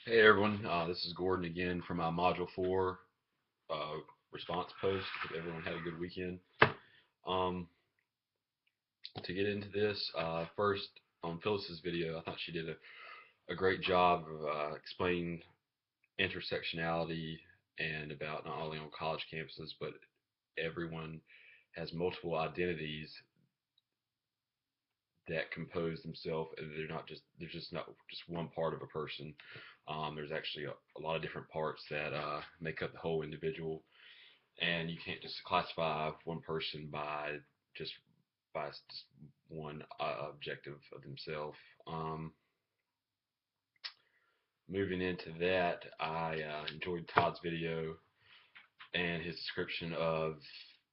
Hey everyone, this is Gordon again from my Module 4 uh, response post. Hope everyone had a good weekend. Um, to get into this, first on Phyllis's video, I thought she did a great job of explaining intersectionality and about not only on college campuses, but everyone has multiple identities that compose themselves, and they're just not just one part of a person. There's actually a lot of different parts that make up the whole individual, and you can't just classify one person just by just one objective of themselves. Um, Moving into that, I enjoyed Todd's video and his description of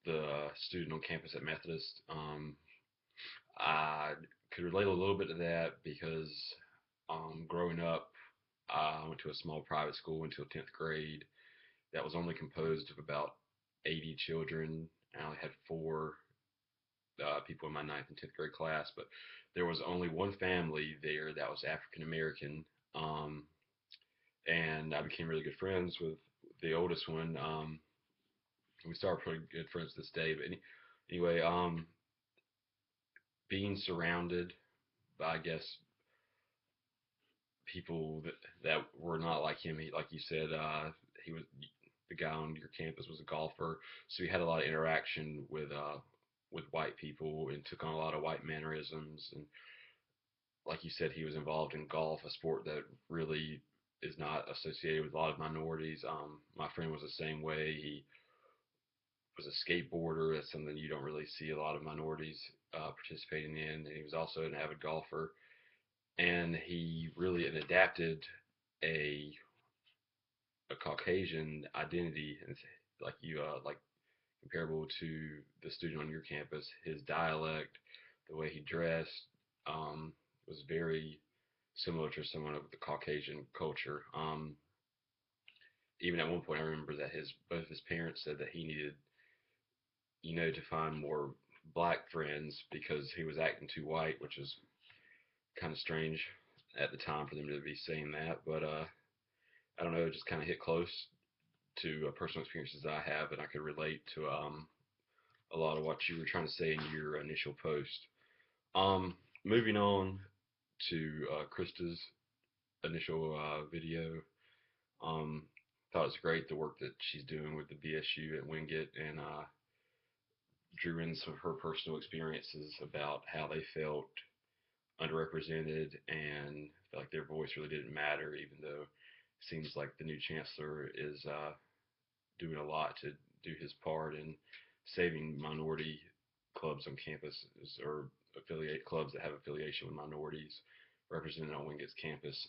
the student on campus at Methodist. I could relate a little bit to that because growing up, I went to a small private school until 10th grade that was only composed of about 80 children. I only had four people in my ninth and 10th grade class, but there was only one family there that was African American. Um, and I became really good friends with the oldest one. We started pretty good friends to this day. But anyway, being surrounded by, I guess, people that were not like him. Like you said, he was the guy on your campus was a golfer, so he had a lot of interaction with white people and took on a lot of white mannerisms. And like you said, he was involved in golf, a sport that really is not associated with a lot of minorities. My friend was the same way. He was a skateboarder. That's something you don't really see a lot of minorities participating in. And he was also an avid golfer, and he really adapted a a Caucasian identity, and like comparable to the student on your campus. His dialect, the way he dressed, was very similar to someone of the Caucasian culture. Even at one point, I remember that his both of his parents said that he needed, to find more black friends because he was acting too white, which is kind of strange at the time for them to be saying that. But I don't know, it just kind of hit close to personal experiences I have, and I could relate to a lot of what you were trying to say in your initial post. Um, Moving on to Krista's initial video. Um, Thought it was great the work that she's doing with the BSU at Wingate, and drew in some of her personal experiences about how they felt underrepresented and felt like their voice really didn't matter, even though it seems like the new chancellor is doing a lot to do his part in saving minority clubs on campus or affiliate clubs that have affiliation with minorities represented on Wingate's campus.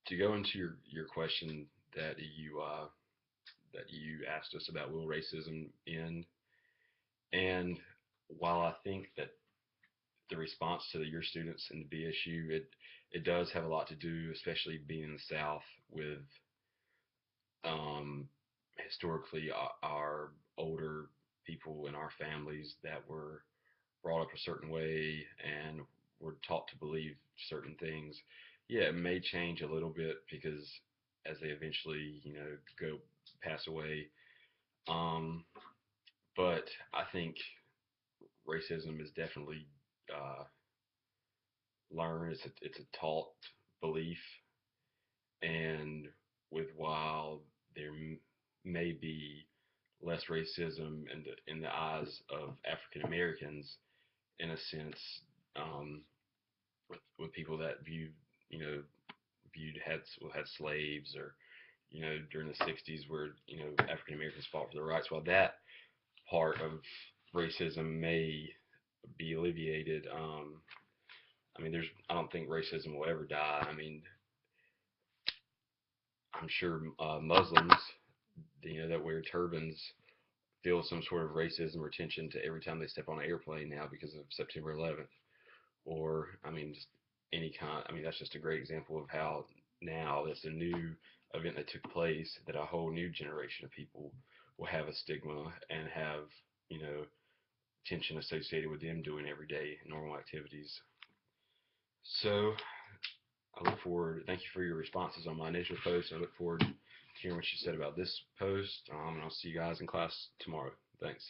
To go into your question that you asked us about, will racism end? And while I think that the response to your students in the BSU, it does have a lot to do, especially being in the South, with um, historically our older people in our families that were brought up a certain way and were taught to believe certain things. Yeah, it may change a little bit because as they eventually, go pass away. Um, but I think racism is definitely uh, learned. It's a taught belief, and with while there may be less racism in the eyes of African Americans, in a sense, um, with people that viewed had slaves, or during the 60s where African Americans fought for their rights. While that part of racism may be alleviated, I mean, I don't think racism will ever die. I mean, I'm sure Muslims, that wear turbans feel some sort of racism or tension to every time they step on an airplane now because of September 11th. Or, I mean, just any kind. I mean, that's just a great example of how now that's a new event that took place, that a whole new generation of people will have a stigma and have, you know, tension associated with them doing everyday normal activities. So I look forward. Thank you for your responses on my initial post. I look forward to hearing what you said about this post. And I'll see you guys in class tomorrow. Thanks.